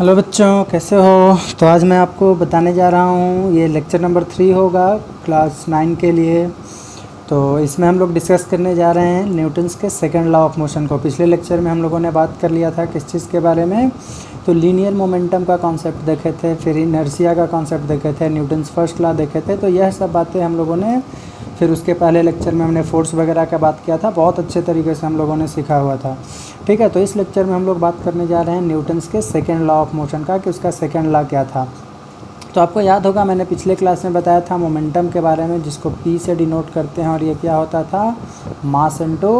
Hello बच्चों, कैसे हो। तो आज मैं आपको बताने जा रहा हूँ, ये लेक्चर नंबर 3 होगा क्लास 9 के लिए। तो इसमें हम लोग डिस्कस करने जा रहे हैं न्यूटन्स के सेकंड लॉ ऑफ मोशन को। पिछले लेक्चर में हम लोगों ने बात कर लिया था किस चीज़ के बारे में, तो लीनियर मोमेंटम का कॉन्सेप्ट देखे थे, फिर इनर्शिया का कॉन्सेप्ट देखे थे, न्यूटन्स फर्स्ट लॉ देखे थे। तो यह सब बातें हम लोगों ने, फिर उसके पहले लेक्चर में हमने फोर्स वगैरह का बात किया था, बहुत अच्छे तरीके से हम लोगों ने सीखा हुआ था। ठीक है, तो इस लेक्चर में हम लोग बात करने जा रहे हैं न्यूटन्स के सेकंड लॉ ऑफ मोशन का, कि उसका सेकंड लॉ क्या था। तो आपको याद होगा, मैंने पिछले क्लास में बताया था मोमेंटम के बारे में, जिसको P से डिनोट करते हैं, और ये क्या होता था, मास इनटू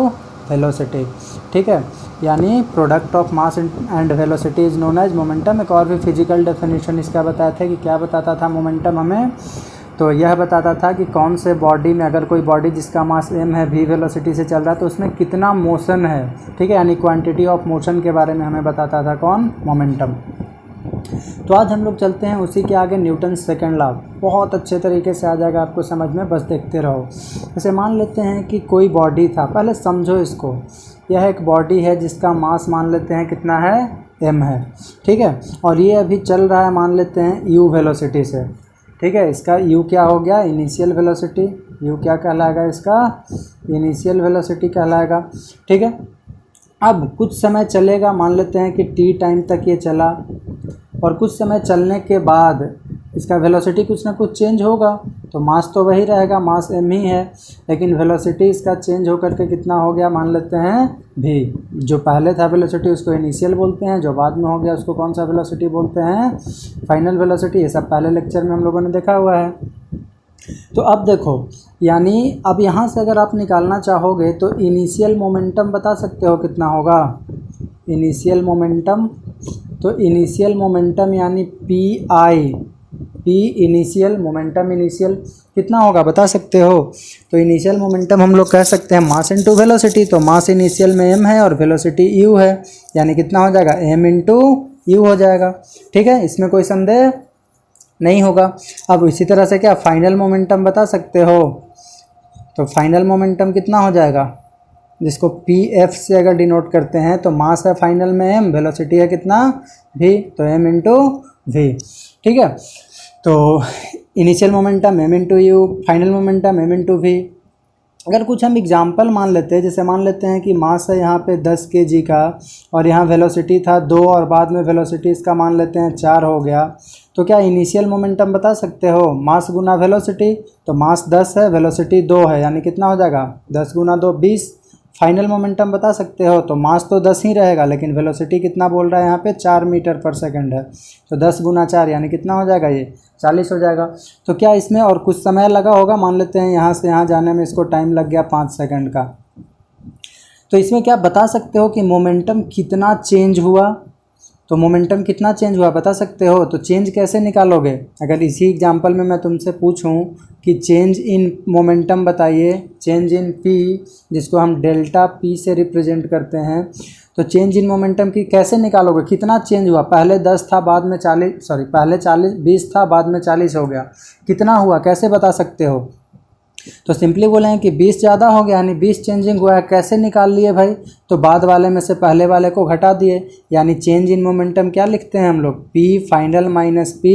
वेलोसिटी। ठीक है, यानी product of mass and velocity is known as momentum. एक और भी फिजिकल डेफिनेशन इसका बताया था कि क्या बताता था मोमेंटम हमें, तो यह बताता था कि कौन से बॉडी में, अगर कोई बॉडी जिसका मास m है, v वेलोसिटी से चल रहा है, तो उसमें कितना मोशन है। ठीक है, यानी क्वांटिटी ऑफ मोशन के बारे में हमें बताता था कौन, मोमेंटम। तो आज हम लोग चलते हैं उसी के आगे, न्यूटन सेकंड लॉ। बहुत अच्छे तरीके से आ जाएगा आपको समझ में, बस देखते रहो। जैसे मान लेते हैं कि कोई बॉडी था, पहले समझो इसको। यह एक बॉडी है जिसका मास मान लेते हैं कितना है, m है। ठीक है, और ये अभी चल रहा है मान लेते हैं u वेलोसिटी से। ठीक है, इसका u क्या हो गया, इनिशियल वेलोसिटी। u क्या कहलाएगा, इसका इनिशियल वेलोसिटी कहलाएगा। ठीक है, अब कुछ समय चलेगा, मान लेते हैं कि t टाइम तक ये चला, और कुछ समय चलने के बाद इसका वेलोसिटी कुछ ना कुछ चेंज होगा। तो मास तो वही रहेगा, मास m ही है, लेकिन वेलोसिटी इसका चेंज होकर के कितना हो गया, मान लेते हैं v। जो पहले था वेलोसिटी उसको इनिशियल बोलते हैं, जो बाद में हो गया उसको कौन सा वेलोसिटी बोलते हैं, फाइनल वेलोसिटी। ये सब पहले लेक्चर में हम लोगों ने देखा हुआ है। तो अब देखो, यानी अब यहाँ से अगर आप निकालना चाहोगे तो इनिशियल मोमेंटम बता सकते हो कितना होगा, इनिशियल मोमेंटम। तो इनिशियल मोमेंटम यानी पी इनिशियल, मोमेंटम इनिशियल कितना होगा बता सकते हो। तो इनिशियल मोमेंटम हम लोग कह सकते हैं मास इनटू वेलोसिटी। तो मास इनिशियल में m है और वेलोसिटी u है, यानी कितना हो जाएगा, m इंटू यू हो जाएगा। ठीक है, इसमें कोई संदेह नहीं होगा। अब इसी तरह से क्या फाइनल मोमेंटम बता सकते हो, तो फाइनल मोमेंटम कितना हो जाएगा, जिसको pf से अगर डिनोट करते हैं, तो मास है फाइनल में m, वेलोसिटी है कितना v, तो m इंटू v। ठीक है, तो initial momentum m into you, final momentum m into v। अगर कुछ हम एग्जाम्पल मान लेते हैं, जैसे मान लेते हैं कि मास है यहाँ पे 10 kg का, और यहाँ वेलोसिटी था 2, और बाद में वेलोसिटी इसका मान लेते हैं 4 हो गया, तो क्या इनिशियल मोमेंटम बता सकते हो, मास गुना वेलोसिटी। तो मास 10 है, वेलोसिटी 2 है, यानी कितना हो जाएगा, 10 गुना 2 20। फाइनल मोमेंटम बता सकते हो, तो मास तो 10 ही रहेगा, लेकिन वेलोसिटी कितना बोल रहा है यहाँ पे, 4 मीटर पर सेकंड है, तो 10 गुना 4 यानी कितना हो जाएगा, ये 40 हो जाएगा। तो क्या इसमें और कुछ समय लगा होगा, मान लेते हैं यहाँ से यहाँ जाने में इसको टाइम लग गया 5 सेकंड का। तो इसमें क्या बता सकते हो कि मोमेंटम कितना चेंज हुआ, तो मोमेंटम कितना चेंज हुआ बता सकते हो। तो चेंज कैसे निकालोगे, अगर इसी एग्जांपल में मैं तुमसे पूछूं कि चेंज इन मोमेंटम बताइए, चेंज इन p, जिसको हम डेल्टा p से रिप्रेजेंट करते हैं, तो चेंज इन मोमेंटम की कैसे निकालोगे, कितना चेंज हुआ, पहले 10 था बाद में 40, सॉरी पहले 20 था बाद में 40 हो गया, कितना हुआ कैसे बता सकते हो। तो सिंपली बोले हैं कि 20 ज़्यादा हो गया, यानी 20 चेंजिंग हुआ है। कैसे निकाल लिए भाई, तो बाद वाले में से पहले वाले को घटा दिए, यानी चेंज इन मोमेंटम क्या लिखते हैं हम लोग, p final minus p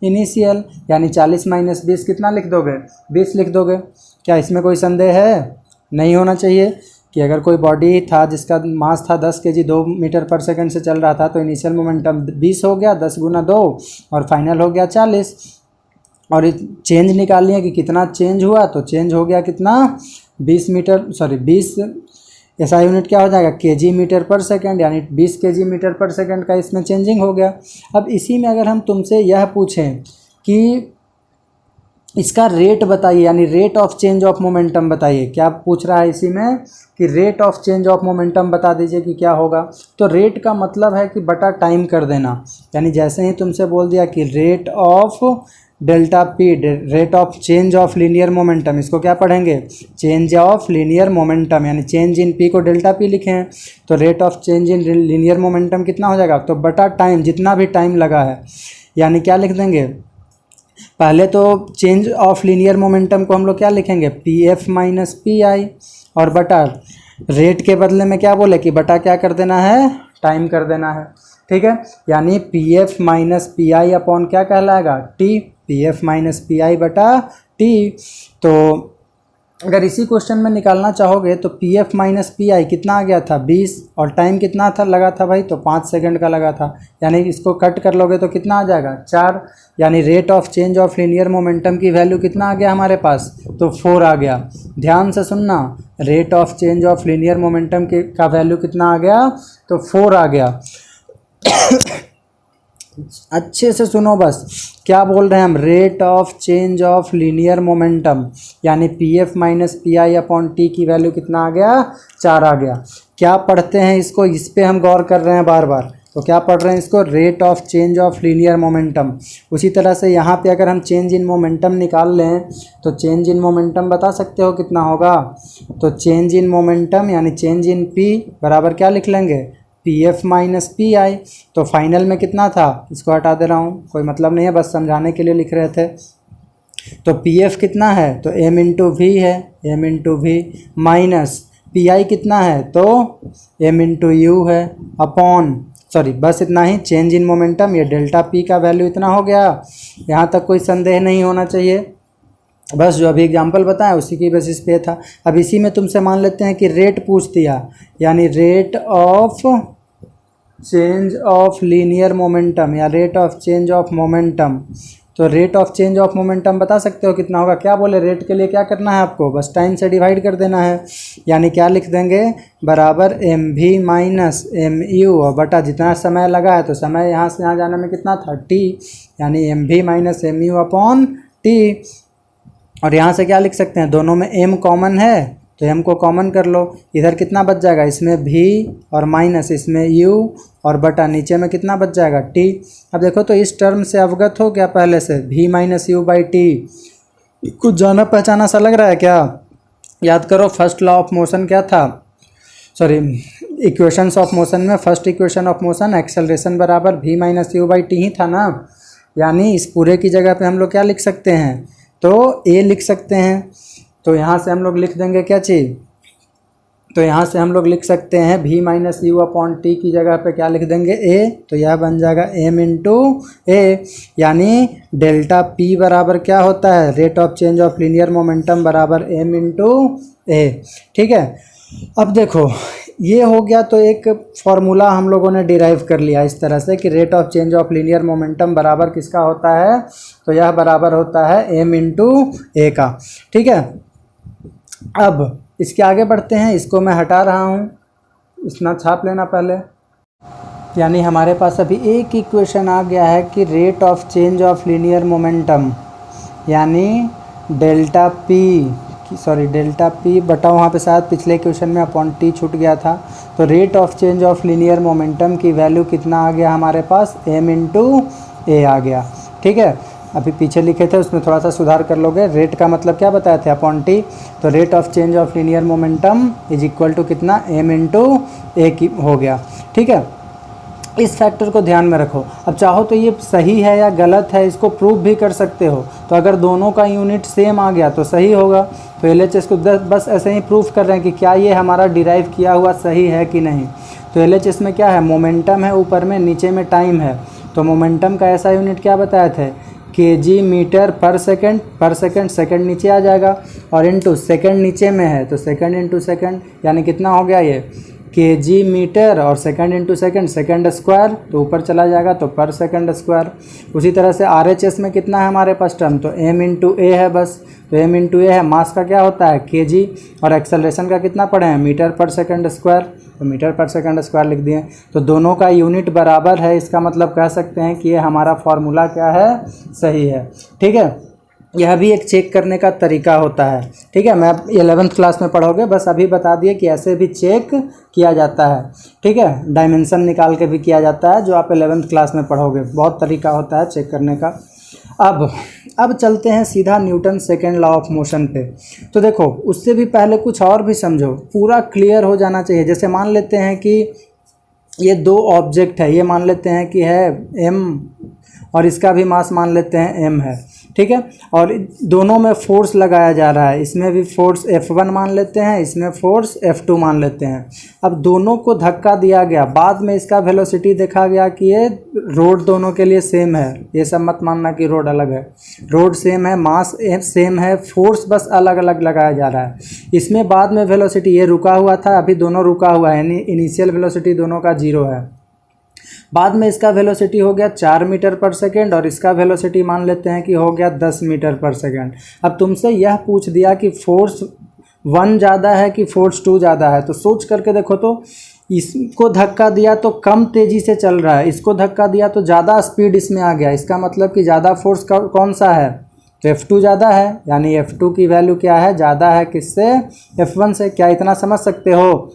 initial, यानी 40 माइनस 20 कितना लिख दोगे, 20 लिख दोगे। क्या इसमें कोई संदेह है, नहीं होना चाहिए, कि अगर कोई बॉडी था जिसका मास था 10 kg, 2 मीटर पर सेकंड से चल रहा था, तो इनिशियल मोमेंटम 20 हो गया, 10 गुना 2, और फाइनल हो गया 40। और चेंज निकाल लिया कि कितना चेंज हुआ, तो चेंज हो गया कितना, 20 मीटर, सॉरी 20 ऐसा यूनिट क्या हो जाएगा, kg मीटर पर सेकंड, यानी 20 kg मीटर पर सेकंड का इसमें चेंजिंग हो गया। अब इसी में अगर हम तुमसे यह पूछें कि इसका रेट बताइए, यानी rate of change of momentum बताइए, क्या पूछ रहा है इसी में कि rate of change of momentum बता दीजिए कि क्या होगा। तो रेट का मतलब है कि बटा टाइम कर देना, यानी जैसे ही तुमसे बोल दिया कि rate of delta P, rate of change of linear momentum, इसको क्या पढ़ेंगे, चेंज ऑफ लीनियर मोमेंटम, यानी चेंज इन पी को डेल्टा पी लिखे हैं, तो rate of change in linear momentum कितना हो जाएगा, तो बटा टाइम, जितना भी टाइम लगा है, यानी क्या लिख देंगे, पहले तो चेंज ऑफ लीनियर मोमेंटम को हम लोग क्या लिखेंगे, P F minus P I, और बटा रेट के बदले में क्या बोले कि बटा क्या कर देना है, टाइम कर देना है। ठीक है, यानी P F minus P I upon क्या कहलाएगा, T, P F minus P I बटा टी। तो अगर इसी क्वेश्चन में निकालना चाहोगे तो P F minus P I कितना आ गया था 20, और टाइम कितना था लगा था भाई, तो 5 सेकंड का लगा था, यानी इसको कट कर लोगे तो कितना आ जाएगा 4, यानी rate of change of linear momentum की वैल्यू कितना आ गया हमारे पास, तो 4 आ गया। ध्यान से सुनना, rate of change of linear momentum का वैल्यू कितना आ गया, तो 4 आ गया। अच्छे से सुनो बस, क्या बोल रहे हैं हम, rate of change of linear momentum, यानी P F minus P I upon T की वैल्यू कितना आ गया, 4 आ गया। क्या पढ़ते हैं इसको, इस पे हम गौर कर रहे हैं बार बार, तो क्या पढ़ रहे हैं इसको, rate of change of linear momentum. उसी तरह से यहाँ पे अगर हम चेंज इन मोमेंटम निकाल लें तो चेंज इन मोमेंटम बता सकते हो कितना होगा, तो चेंज इन मोमेंटम यानी चेंज इन पी बराबर क्या लिख लेंगे, P F minus P I. तो फाइनल में कितना था, इसको हटा दे रहा हूँ, कोई मतलब नहीं है, बस समझाने के लिए लिख रहे थे। तो पी एफ कितना है, तो एम इंटू वी है, M into V, minus P I कितना है, तो एम इंटू यू है, अपॉन, सॉरी बस इतना ही, चेंज इन मोमेंटम, ये डेल्टा पी का वैल्यू इतना हो गया। यहाँ तक कोई संदेह नहीं होना चाहिए, बस जो अभी एग्जाम्पल बताया उसी की बेसिस पे था। अब इसी में तुमसे मान लेते हैं कि रेट पूछ दिया, यानी rate of change of linear momentum या rate of change of momentum. तो rate of change of momentum बता सकते हो कितना होगा, क्या बोले, रेट के लिए क्या करना है आपको, बस टाइम से डिवाइड कर देना है, यानी क्या लिख देंगे, बराबर M V minus M U, और बटा जितना समय लगा है, तो समय यहाँ से यहाँ जाने में कितना था, टी, यानी M V minus M U upon T. और यहाँ से क्या लिख सकते हैं, दोनों में m कॉमन है तो m को कॉमन कर लो, इधर कितना बच जाएगा, इसमें v और माइनस इसमें u, और बटा नीचे में कितना बच जाएगा t। अब देखो तो इस टर्म से अवगत हो क्या पहले से, v minus u by T, कुछ जाना पहचाना सा लग रहा है क्या, याद करो फर्स्ट लॉ ऑफ मोशन क्या था, सॉरी इक्वेशंस ऑफ मोशन में first equation of motion acceleration बराबर v minus u by t ही था ना, यानी इस पूरे की जगह पे हम लोग क्या लिख सकते हैं, तो a लिख सकते हैं। तो यहाँ से हम लोग लिख देंगे क्या चीज़, तो यहाँ से हम लोग लिख सकते हैं v minus you upon T की जगह पे क्या लिख देंगे a, तो यह बन जाएगा m इंटू ए, यानी डेल्टा p बराबर क्या होता है, rate of change of linear momentum बराबर m इंटू ए। ठीक है, अब देखो ये हो गया, तो एक फॉर्मूला हम लोगों ने डिराइव कर लिया इस तरह से कि rate of change of linear momentum बराबर किसका होता है, तो यह बराबर होता है m इंटू ए का। ठीक है, अब इसके आगे बढ़ते हैं, इसको मैं हटा रहा हूँ, इतना छाप लेना पहले, यानी हमारे पास अभी एक इक्वेशन आ गया है कि rate of change of linear momentum यानी डेल्टा पी बटा, वहाँ पे शायद पिछले क्वेश्चन में अपॉन टी छूट गया था, तो rate of change of linear momentum की वैल्यू कितना आ गया हमारे पास, m इंटू ए आ गया। ठीक है, अभी पीछे लिखे थे उसमें थोड़ा सा सुधार कर लोगे, रेट का मतलब क्या बताए थे, अपॉन टी, तो rate of change of linear momentum is equal to कितना, m इंटू ए की हो गया। ठीक है, इस फैक्टर को ध्यान में रखो। अब चाहो तो ये सही है या गलत है इसको प्रूव भी कर सकते हो, तो अगर दोनों का यूनिट सेम आ गया तो सही होगा, तो LHS को बस ऐसे ही प्रूफ कर रहे हैं कि क्या ये हमारा डिराइव किया हुआ सही है कि नहीं। तो LHS में क्या है, मोमेंटम है ऊपर में, नीचे में टाइम है, तो मोमेंटम का ऐसा यूनिट क्या बताए थे, kg मीटर पर सेकंड, सेकंड नीचे आ जाएगा, और इनटू सेकंड नीचे में है तो सेकंड इंटू सेकंड, यानी कितना हो गया ये kg मीटर, और second into second, second square, तो ऊपर चला जाएगा तो पर सेकंड स्क्वायर। उसी तरह से RHS में कितना है हमारे पास टर्म, तो m इंटू ए है बस, तो m इंटू ए है, मास का क्या होता है kg, और एक्सेलरेशन का कितना पढ़े हैं, मीटर पर सेकंड स्क्वायर, तो मीटर पर सेकंड स्क्वायर लिख दिए। तो दोनों का यूनिट बराबर है, इसका मतलब कह सकते हैं कि ये हमारा फॉर्मूला क्या है, सही है। ठीक है, यह भी एक चेक करने का तरीका होता है। ठीक है, मैं 11th क्लास में पढ़ोगे, बस अभी बता दिए कि ऐसे भी चेक किया जाता है। ठीक है, डायमेंशन निकाल के भी किया जाता है, जो आप 11th क्लास में पढ़ोगे, बहुत तरीका होता है चेक करने का। अब चलते हैं सीधा Newton second law of motion पे। तो देखो उससे भी पहले कुछ और भी समझो, पूरा क्लियर हो जाना चाहिए। जैसे मान लेते हैं कि ये दो ऑब्जेक्ट है, ये मान लेते हैं कि है m और इसका भी मास मान लेते हैं m है, ठीक है। और दोनों में फोर्स लगाया जा रहा है, इसमें भी फोर्स F1 मान लेते हैं, इसमें फोर्स F2 मान लेते हैं। अब दोनों को धक्का दिया गया, बाद में इसका वेलोसिटी देखा गया कि ये रोड दोनों के लिए सेम है, ये सब मत मानना कि रोड अलग है, रोड सेम है, मास सेम है, फोर्स बस अलग अलग लगाया जा रहा है। इसमें बाद में वेलोसिटी, ये रुका हुआ था, अभी दोनों रुका हुआ है, यानी इनिशियल वेलोसिटी दोनों का 0 है। बाद में इसका वेलोसिटी हो गया 4 मीटर पर सेकेंड और इसका वेलोसिटी मान लेते हैं कि हो गया 10 मीटर पर सेकेंड। अब तुमसे यह पूछ दिया कि फोर्स 1 ज़्यादा है कि फोर्स 2 ज़्यादा है, तो सोच करके देखो तो इसको धक्का दिया तो कम तेज़ी से चल रहा है, इसको धक्का दिया तो ज़्यादा स्पीड इसमें आ गया, इसका मतलब कि ज़्यादा फोर्स कौन सा है, तो F2 ज़्यादा है, यानी F2 की वैल्यू क्या है, ज़्यादा है किससे, F1 से। क्या इतना समझ सकते हो?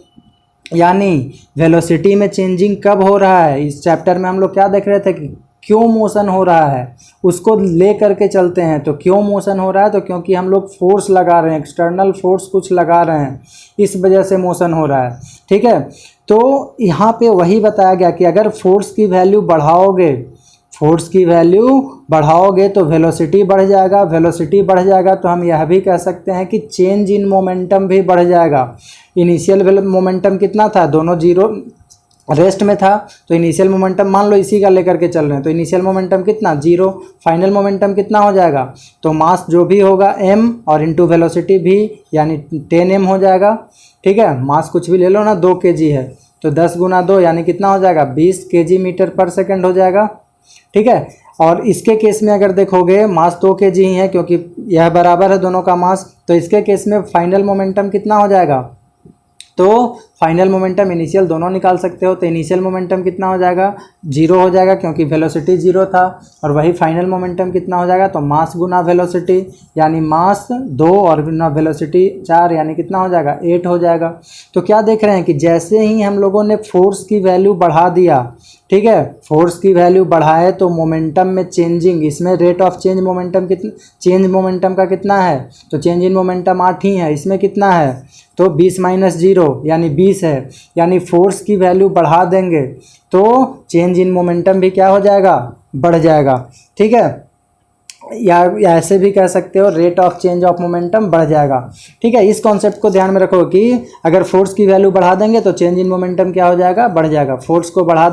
यानी वेलोसिटी में चेंजिंग कब हो रहा है, इस चैप्टर में हम लोग क्या देख रहे थे कि क्यों मोशन हो रहा है, उसको ले करके चलते हैं। तो क्यों मोशन हो रहा है, तो क्योंकि हम लोग फोर्स लगा रहे हैं, एक्सटर्नल फोर्स कुछ लगा रहे हैं, इस वजह से मोशन हो रहा है, ठीक है। तो यहाँ पे वही बताया गया कि अगर फोर्स की वैल्यू बढ़ाओगे, फोर्स की वैल्यू बढ़ाओगे तो वेलोसिटी बढ़ जाएगा, वेलोसिटी बढ़ जाएगा तो हम यह भी कह सकते हैं कि चेंज इन मोमेंटम भी बढ़ जाएगा। इनिशियल मोमेंटम कितना था, दोनों 0 रेस्ट में था, तो इनिशियल मोमेंटम मान लो इसी का लेकर के चल रहे हैं, तो इनिशियल मोमेंटम कितना 0, फाइनल मोमेंटम कितना हो जाएगा, तो मास जो भी होगा m और इंटू वेलोसिटी भी, यानी 10m हो जाएगा, ठीक है। मास कुछ भी ले लो ना, 2 kg है, तो 10 गुना 2 यानी कितना हो जाएगा, 20 kg मीटर पर सेकेंड हो जाएगा, ठीक है। और इसके केस में अगर देखोगे मास 2 kg ही है, क्योंकि यह बराबर है दोनों का मास, तो इसके केस में फाइनल मोमेंटम कितना हो जाएगा, तो फाइनल मोमेंटम इनिशियल दोनों निकाल सकते हो, तो इनिशियल मोमेंटम कितना हो जाएगा, 0 हो जाएगा क्योंकि वेलोसिटी 0 था, और वही फाइनल मोमेंटम कितना हो जाएगा, तो मास गुना वेलोसिटी, यानी मास 2 और गुना वेलोसिटी 4, यानी कितना हो जाएगा, 8 हो जाएगा। तो क्या देख रहे हैं कि जैसे ही हम लोगों ने फोर्स की वैल्यू बढ़ा दिया, ठीक है, फोर्स की वैल्यू बढ़ाए तो मोमेंटम में चेंजिंग, इसमें रेट ऑफ चेंज मोमेंटम कितना, चेंज मोमेंटम का कितना है, तो चेंज इन मोमेंटम 8 ही है, इसमें कितना है, तो 20 माइनस 0 यानी 20 है, यानी फोर्स की वैल्यू बढ़ा देंगे तो चेंज इन मोमेंटम भी क्या हो जाएगा, बढ़ जाएगा, ठीक है। या ऐसे भी कह सकते हो rate of change of momentum बढ़ जाएगा, ठीक है। इस कॉन्सेप्ट को ध्यान में रखो कि अगर फोर्स की वैल्यू बढ़ा देंगे तो चेंज इन मोमेंटम क्या हो जाएगा, बढ़ जाएगा। फोर्स को बढ़ा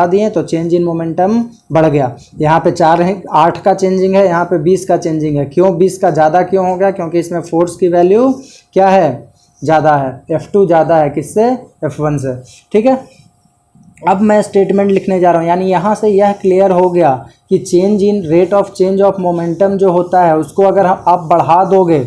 दिए तो चेंज इन मोमेंटम बढ़ गया। यहाँ पे 4 है, 8 का चेंजिंग है, यहाँ पे 20 का चेंजिंग है। क्यों 20 का ज़्यादा क्यों हो गया, क्योंकि इसमें फोर्स की वैल्यू क्या है, ज़्यादा है, F2 ज़्यादा है किससे, F1 से, ठीक है। अब मैं स्टेटमेंट लिखने जा रहा हूँ, यानी यहाँ से यह क्लियर हो गया कि change in rate of change of momentum जो होता है उसको अगर आप बढ़ा दोगे,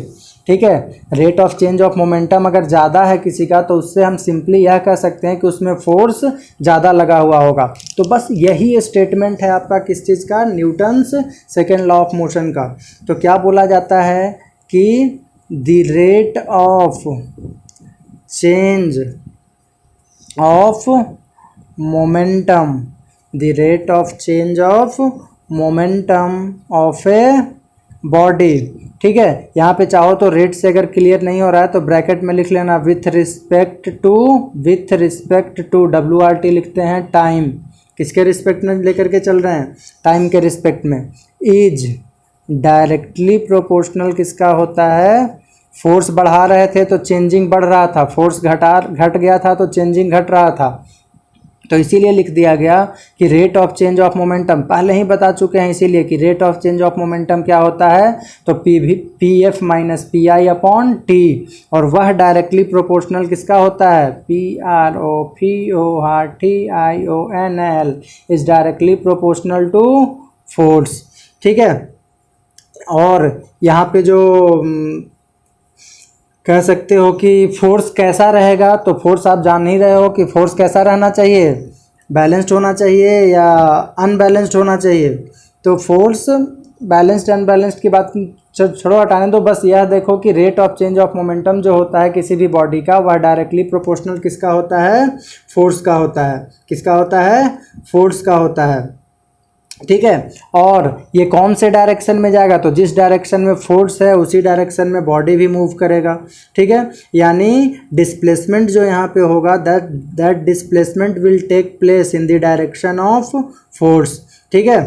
ठीक है, rate of change of momentum अगर ज़्यादा है किसी का, तो उससे हम सिंपली यह कह सकते हैं कि उसमें फोर्स ज़्यादा लगा हुआ होगा। तो बस यही स्टेटमेंट है आपका किस चीज़ का, Newton's second law of motion का। तो क्या बोला जाता है कि the rate of change of momentum, the rate of change of momentum of a body, ठीक है। यहाँ पे चाहो तो रेट से अगर क्लियर नहीं हो रहा है तो ब्रैकेट में लिख लेना विथ रिस्पेक्ट टू WRT लिखते हैं टाइम, किसके रिस्पेक्ट में लेकर के चल रहे हैं, टाइम के रिस्पेक्ट में, इज डायरेक्टली प्रोपोर्शनल किसका होता है, फोर्स बढ़ा रहे थे तो चेंजिंग बढ़ रहा था, फोर्स घट गया था तो चेंजिंग घट रहा था, तो इसीलिए लिख दिया गया कि rate of change of momentum, पहले ही बता चुके हैं इसीलिए कि rate of change of momentum क्या होता है, तो PF माइनस PI अपॉन T, और वह डायरेक्टली प्रोपोर्शनल किसका होता है, PROPORTIONL is directly proportional to force, ठीक है। और यहाँ पे जो कह सकते हो कि फोर्स कैसा रहेगा, तो फोर्स आप जान ही रहे हो कि फोर्स कैसा रहना चाहिए, बैलेंस्ड होना चाहिए या अनबैलेंस्ड होना चाहिए। तो फोर्स बैलेंस्ड अनबैलेंस्ड की बात छोड़ो, हटाने दो, बस यह देखो कि rate of change of momentum जो होता है किसी भी बॉडी का, वह डायरेक्टली प्रोपोर्शनल किसका होता है, फोर्स का होता है, किसका होता है, फोर्स का होता है, ठीक है। और ये कौन से डायरेक्शन में जाएगा, तो जिस डायरेक्शन में फोर्स है उसी डायरेक्शन में बॉडी भी मूव करेगा, ठीक है। यानी डिस्प्लेसमेंट जो यहाँ पे होगा that displacement will take place in the direction of force, ठीक है।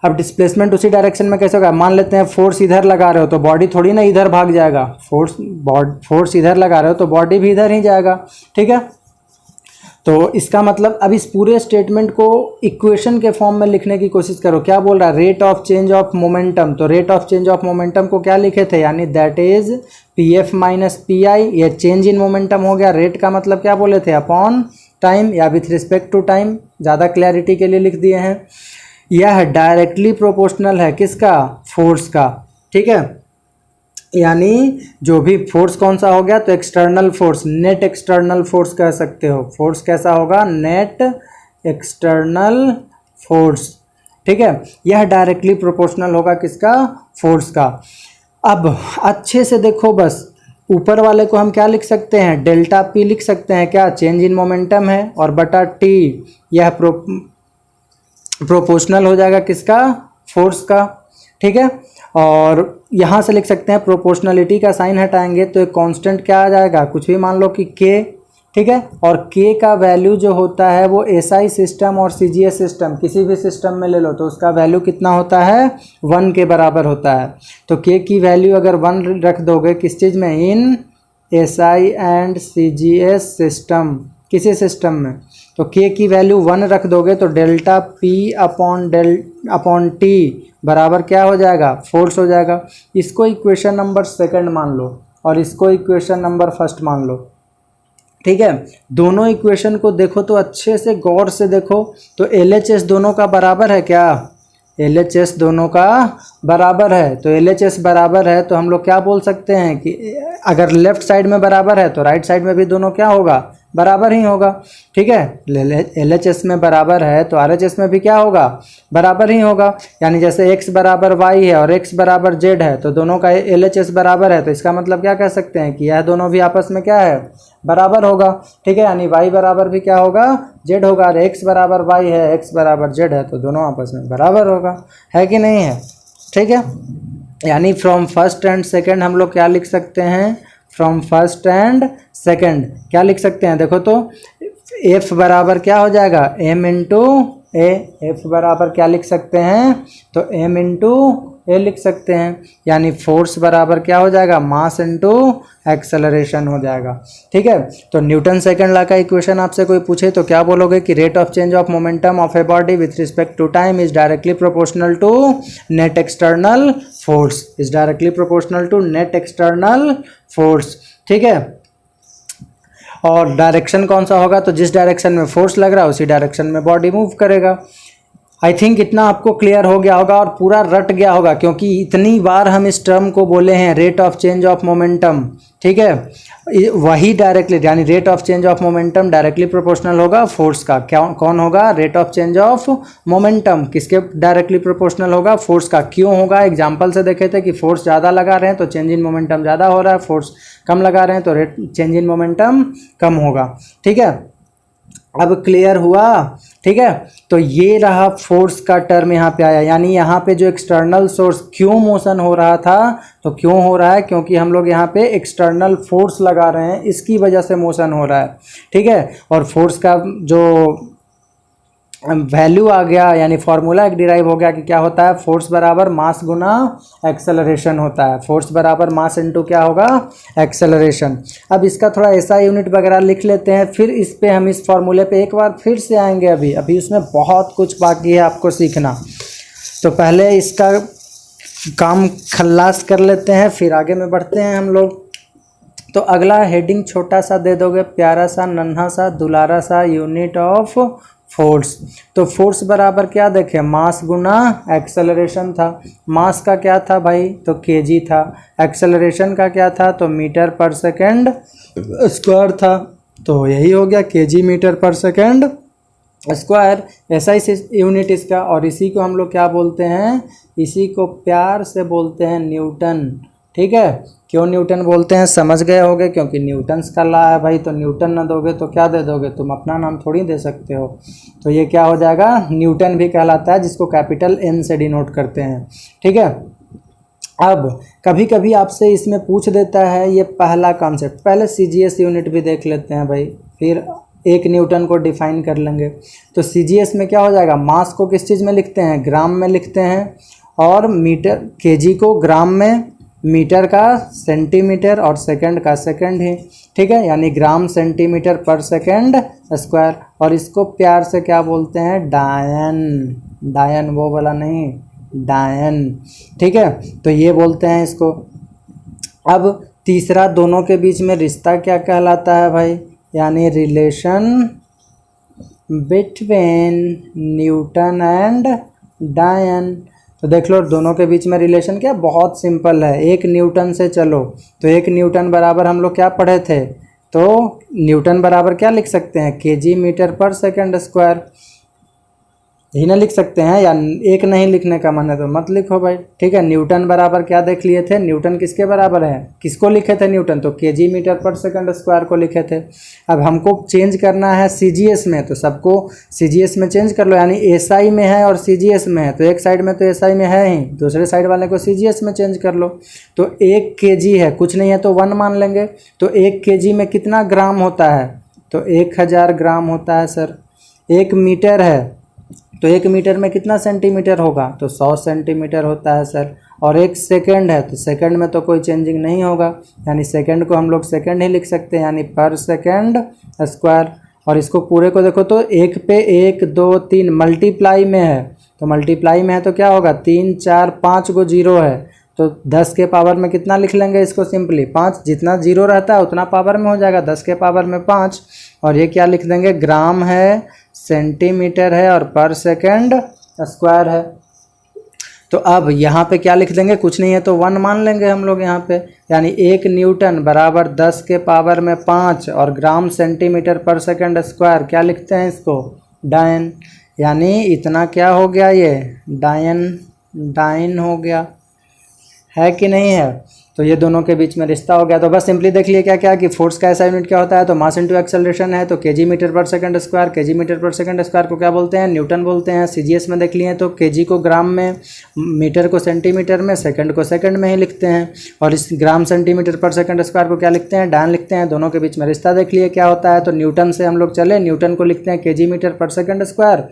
अब डिस्प्लेसमेंट उसी डायरेक्शन में कैसे होगा, मान लेते हैं फोर्स इधर लगा रहे हो तो बॉडी थोड़ी ना इधर भाग जाएगा, फोर्स इधर लगा रहे हो तो बॉडी भी इधर ही जाएगा, ठीक है। तो इसका मतलब अब इस पूरे स्टेटमेंट को इक्वेशन के फॉर्म में लिखने की कोशिश करो। क्या बोल रहा है, rate of change of momentum, तो rate of change of momentum को क्या लिखे थे, यानी that is p F minus P i, ये चेंज इन मोमेंटम हो गया। रेट का मतलब क्या बोले थे, अपॉन टाइम या विथ रिस्पेक्ट टू टाइम, ज़्यादा क्लैरिटी के लिए लिख दिए हैं। यह डायरेक्टली प्रोपोर्शनल है किसका, फोर्स का, ठीक है। यानी जो भी फोर्स कौन सा हो गया, तो external force, net external force कह सकते हो। फोर्स कैसा होगा, नेट एक्सटर्नल फोर्स, ठीक है। यह डायरेक्टली प्रोपोर्शनल होगा किसका, फोर्स का। अब अच्छे से देखो, बस ऊपर वाले को हम क्या लिख सकते हैं, डेल्टा पी लिख सकते हैं, क्या, चेंज इन मोमेंटम है, और बटा टी यह प्रोपोर्शनल हो जाएगा किसका, फोर्स का, ठीक है। और यहाँ से लिख सकते हैं प्रोपोर्शनलिटी का साइन हटाएंगे तो एक कांस्टेंट क्या आ जाएगा, कुछ भी मान लो कि के, ठीक है। और के का वैल्यू जो होता है वो एसआई सिस्टम और सीजीएस सिस्टम किसी भी सिस्टम में ले लो तो उसका वैल्यू कितना होता है, 1 के बराबर होता है। तो के की वैल्यू अगर 1 रख दोगे किस चीज़ में, in SI and CGS system, किसी सिस्टम में, तो के की वैल्यू 1 रख दोगे तो डेल्टा पी अपॉन टी बराबर क्या हो जाएगा, फोर्स हो जाएगा। इसको इक्वेशन नंबर 2 मान लो और इसको इक्वेशन नंबर 1 मान लो, ठीक है। दोनों इक्वेशन को देखो तो अच्छे से गौर से देखो, तो LHS दोनों का बराबर है क्या, LHS दोनों का बराबर है। तो LHS बराबर है तो हम लोग क्या बोल सकते हैं कि अगर लेफ्ट साइड में बराबर है तो राइट साइड में भी दोनों क्या होगा, बराबर ही होगा, ठीक है। LHS में बराबर है तो RHS में भी क्या होगा, बराबर ही होगा। यानी जैसे x बराबर y है और x बराबर z है तो दोनों का LHS बराबर है, तो इसका मतलब क्या कह सकते हैं कि यह दोनों भी आपस में क्या है, बराबर होगा, ठीक है। यानी y बराबर भी क्या होगा, z होगा। और x बराबर y है, x बराबर z है, तो दोनों आपस में बराबर होगा, है कि नहीं है, ठीक है। यानी फ्रॉम फर्स्ट एंड सेकंड हम लोग क्या लिख सकते हैं, फ्रॉम फर्स्ट एंड सेकंड क्या लिख सकते हैं, देखो तो F बराबर क्या हो जाएगा, m इंटू ए, F बराबर क्या लिख सकते हैं, तो m इंटू ए लिख सकते हैं। यानी फोर्स बराबर क्या हो जाएगा, मास इंटू एक्सेलरेशन हो जाएगा, ठीक है। तो न्यूटन सेकंड लॉ का इक्वेशन आपसे कोई पूछे तो क्या बोलोगे कि rate of change of momentum of a body with respect to time is directly proportional to net external force, is directly proportional to net external force, ठीक है। और डायरेक्शन कौन सा होगा, तो जिस डायरेक्शन में फोर्स लग रहा है उसी डायरेक्शन में बॉडी मूव करेगा। आई थिंक इतना आपको क्लियर हो गया होगा और पूरा रट गया होगा, क्योंकि इतनी बार हम इस टर्म को बोले हैं, rate of change of momentum, ठीक है। वही डायरेक्टली, यानी rate of change of momentum directly proportional होगा फोर्स का। क्या, कौन होगा, rate of change of momentum किसके डायरेक्टली प्रोपोर्शनल होगा, फोर्स का। क्यों होगा, एग्जाम्पल से देखे थे कि फोर्स ज़्यादा लगा रहे हैं तो चेंज इन मोमेंटम ज़्यादा हो रहा है, फोर्स कम लगा रहे हैं तो रेट चेंज इन मोमेंटम कम होगा, ठीक है। अब क्लियर हुआ, ठीक है। तो ये रहा फोर्स का टर्म यहाँ पे आया, यानी यहाँ पे जो एक्सटर्नल सोर्स क्यों मोशन हो रहा था, तो क्यों हो रहा है, क्योंकि हम लोग यहाँ पे एक्सटर्नल फोर्स लगा रहे हैं, इसकी वजह से मोशन हो रहा है, ठीक है। और फोर्स का जो वैल्यू आ गया, यानी फॉर्मूला एक डिराइव हो गया कि क्या होता है, फोर्स बराबर मास गुना एक्सेलरेशन होता है। फोर्स बराबर मास इनटू क्या होगा, एक्सेलरेशन। अब इसका थोड़ा ऐसा यूनिट वगैरह लिख लेते हैं, फिर इस पे हम इस फॉर्मूले पे एक बार फिर से आएंगे। अभी उसमें बहुत कुछ बाकी है आपको सीखना, तो पहले इसका काम खल्लास कर लेते हैं, फिर आगे में बढ़ते हैं हम लोग। तो अगला हेडिंग छोटा सा दे दोगे, प्यारा सा नन्हा सा दुलारा सा, यूनिट ऑफ फोर्स। तो फोर्स बराबर क्या देखें, मास गुना एक्सेलरेशन था। मास का क्या था भाई, तो केजी था। एक्सेलरेशन का क्या था, तो मीटर पर सेकंड स्क्वायर था। तो यही हो गया केजी मीटर पर सेकंड स्क्वायर, ऐसा ही यूनिट इसका। और इसी को हम लोग क्या बोलते हैं, इसी को प्यार से बोलते हैं न्यूटन, ठीक है। क्यों न्यूटन बोलते हैं समझ गए होगे, क्योंकि न्यूटन्स का लॉ है भाई, तो न्यूटन ना दोगे तो क्या दे दोगे, तुम अपना नाम थोड़ी दे सकते हो। तो ये क्या हो जाएगा, न्यूटन भी कहलाता है, जिसको कैपिटल N से डिनोट करते हैं, ठीक है। अब कभी कभी आपसे इसमें पूछ देता है, ये पहला कॉन्सेप्ट, पहले CGS यूनिट भी देख लेते हैं भाई, फिर 1 न्यूटन को डिफाइन कर लेंगे। तो सीजीएस में क्या हो जाएगा, मास को किस चीज़ में लिखते हैं, ग्राम में लिखते हैं, और मीटर केजी को ग्राम में, मीटर का सेंटीमीटर और सेकंड का सेकंड ही, ठीक है, यानी ग्राम सेंटीमीटर पर सेकंड स्क्वायर। और इसको प्यार से क्या बोलते हैं, डायन, डायन वो वाला नहीं, डायन, ठीक है, तो ये बोलते हैं इसको। अब तीसरा, दोनों के बीच में रिश्ता क्या कहलाता है भाई, यानी रिलेशन बिटवीन न्यूटन एंड डायन। तो देख लो दोनों के बीच में रिलेशन क्या, बहुत सिंपल है। 1 न्यूटन से चलो, तो 1 न्यूटन बराबर हम लोग क्या पढ़े थे, तो न्यूटन बराबर क्या लिख सकते हैं, केजी मीटर पर सेकंड स्क्वायर, यही ना लिख सकते हैं, या एक नहीं लिखने का मन है तो मत लिखो भाई, ठीक है। न्यूटन बराबर क्या देख लिए थे, न्यूटन किसके बराबर है, किसको लिखे थे न्यूटन, तो केजी मीटर पर सेकंड स्क्वायर को लिखे थे। अब हमको चेंज करना है सीजीएस में, तो सबको सीजीएस में चेंज कर लो, यानी एसआई में है और सीजीएस में है, तो एक साइड में तो एसआई में है ही, दूसरे साइड वाले को सीजीएस में चेंज कर लो। तो 1 केजी है, कुछ नहीं है तो 1 मान लेंगे, तो 1 केजी में कितना ग्राम होता है, तो 1000 ग्राम होता है सर। 1 मीटर है, तो 1 मीटर में कितना सेंटीमीटर होगा, तो 100 सेंटीमीटर होता है सर। और 1 सेकंड है, तो सेकंड में तो कोई चेंजिंग नहीं होगा, यानी सेकंड को हम लोग सेकंड ही लिख सकते हैं, यानी पर सेकंड स्क्वायर। और इसको पूरे को देखो तो 1 पे 1 2 3 मल्टीप्लाई में है, तो मल्टीप्लाई में है तो क्या होगा, 3 4 5 को जीरो है, तो 10 के पावर में कितना लिख लेंगे इसको, सिंपली 5, जितना जीरो रहता है उतना पावर में हो जाएगा, 10 के पावर में 5। और ये क्या लिख देंगे, ग्राम है, सेंटीमीटर है और पर सेकंड स्क्वायर है। तो अब यहाँ पे क्या लिख देंगे, कुछ नहीं है तो 1 मान लेंगे हम लोग यहाँ पे, यानी 1 न्यूटन बराबर 10 के पावर में 5 और ग्राम सेंटीमीटर पर सेकंड स्क्वायर, क्या लिखते हैं इसको, डायन, यानी इतना क्या हो गया, ये डायन, डायन हो गया, है कि नहीं है। तो ये दोनों के बीच में रिश्ता हो गया। तो बस सिंपली देख लिए क्या क्या कि फोर्स का ऐसा यूनिट क्या होता है, तो मास इंटू एक्सेलरेशन है, तो केजी मीटर पर सेकंड स्क्वायर, केजी मीटर पर सेकंड स्क्वायर को क्या बोलते हैं, न्यूटन बोलते हैं। सीजीएस में देख लिए तो केजी को ग्राम में, मीटर को सेंटीमीटर में, सेकंड को सेकंड में ही लिखते हैं, और इस ग्राम सेंटीमीटर पर सेकंड स्क्वायर को क्या लिखते हैं, डायन लिखते हैं। दोनों के बीच में रिश्ता देख लिए क्या होता है, तो न्यूटन से हम लोग चले, न्यूटन को लिखते हैं केजी मीटर पर सेकंड स्क्वायर।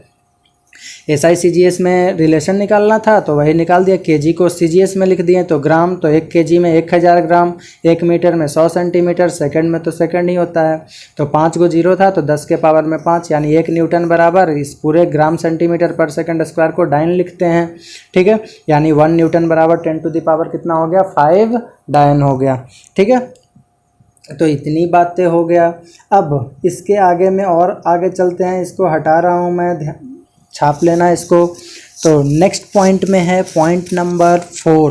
एसआई सीजीएस में रिलेशन निकालना था तो वही निकाल दिया, केजी को सीजीएस में लिख दिए तो ग्राम, तो 1 केजी में 1000 ग्राम, 1 मीटर में 100 सेंटीमीटर, सेकंड में तो सेकंड ही होता है, तो 5 को जीरो था तो 10 के पावर में 5, यानी 1 न्यूटन बराबर इस पूरे ग्राम सेंटीमीटर पर सेकंड स्क्वायर को डायन लिखते हैं, ठीक है, यानी 1 न्यूटन बराबर 10 टू द पावर कितना हो गया, 5 डायन हो गया, ठीक है। तो इतनी बातें हो गया। अब इसके आगे में और आगे चलते हैं, इसको हटा रहा हूँ मैं, छाप लेना इसको। तो नेक्स्ट पॉइंट में है पॉइंट नंबर 4।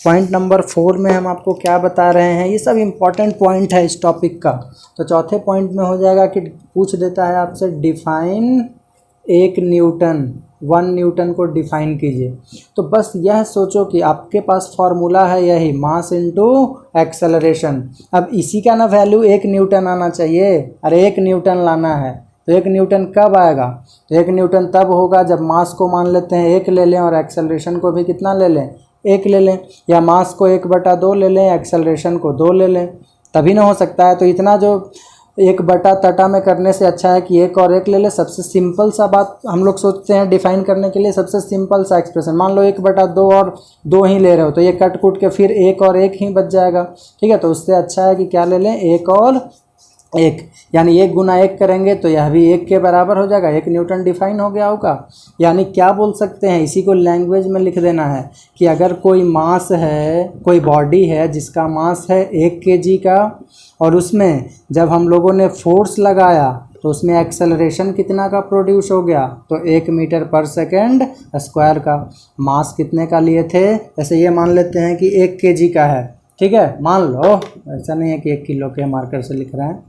पॉइंट नंबर 4 में हम आपको क्या बता रहे हैं, ये सब इम्पॉर्टेंट पॉइंट है इस टॉपिक का। तो चौथे पॉइंट में हो जाएगा कि पूछ देता है आपसे, डिफाइन 1 न्यूटन, 1 न्यूटन को डिफाइन कीजिए। तो बस यह सोचो कि आपके पास फॉर्मूला है यही, मास इंटू एक्सेलरेशन। अब इसी का ना वैल्यू 1 न्यूटन आना चाहिए, अरे 1 न्यूटन लाना है, तो 1 न्यूटन कब आएगा, तो 1 न्यूटन तब होगा जब मास को मान लेते हैं 1 ले लें और एक्सेलरेशन को भी कितना ले लें, 1 ले लें, या मास को 1/2 ले लें, एक्सेलरेशन को 2 ले लें, तभी ना हो सकता है। तो इतना जो 1/τ में करने से अच्छा है कि 1 और 1 ले ले। सबसे सिंपल सा बात हम लोग सोचते हैं डिफाइन करने के लिए, सबसे सिंपल सा एक्सप्रेशन, मान लो 1/2 और 2 ही ले रहे हो तो ये कट कुट के फिर 1 और 1 ही बच जाएगा, ठीक है। तो उससे अच्छा है कि क्या ले लें, 1 और 1, यानी 1 गुना 1 करेंगे तो यह भी 1 के बराबर हो जाएगा, 1 न्यूटन डिफाइन हो गया होगा। यानी क्या बोल सकते हैं, इसी को लैंग्वेज में लिख देना है कि अगर कोई मास है, कोई बॉडी है जिसका मास है 1 केजी का, और उसमें जब हम लोगों ने फोर्स लगाया तो उसमें एक्सेलरेशन कितना का प्रोड्यूस हो गया, तो 1 मीटर पर सेकेंड स्क्वायर का। मास कितने का लिए थे, जैसे ये मान लेते हैं कि 1 केजी का है, ठीक है, मान लो, ऐसा नहीं है कि 1 किलो के मार्कर से लिख रहे हैं,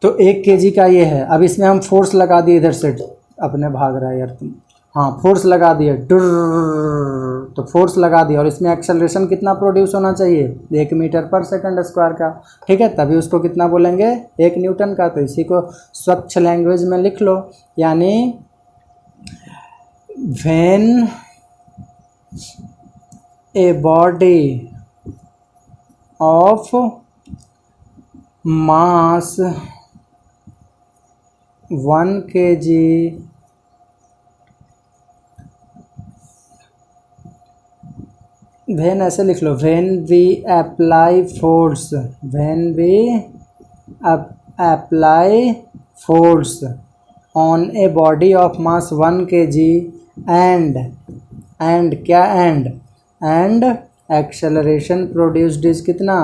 तो 1 केजी का ये है। अब इसमें हम फोर्स लगा दिए, इधर से अपने भाग रहा है यार तुम, हाँ फोर्स लगा दिए, तो फोर्स लगा दिया, और इसमें एक्सेलरेशन कितना प्रोड्यूस होना चाहिए, 1 मीटर पर सेकंड स्क्वायर का, ठीक है, तभी उसको कितना बोलेंगे, 1 न्यूटन का। तो इसी को स्वच्छ लैंग्वेज में लिख लो, यानी when a body of mass 1 kg when, ऐसे लिख लो, when we apply force, when we apply force on a body of mass 1 kg and क्या एंड एक्सेलरेशन प्रोड्यूस्ड इज कितना,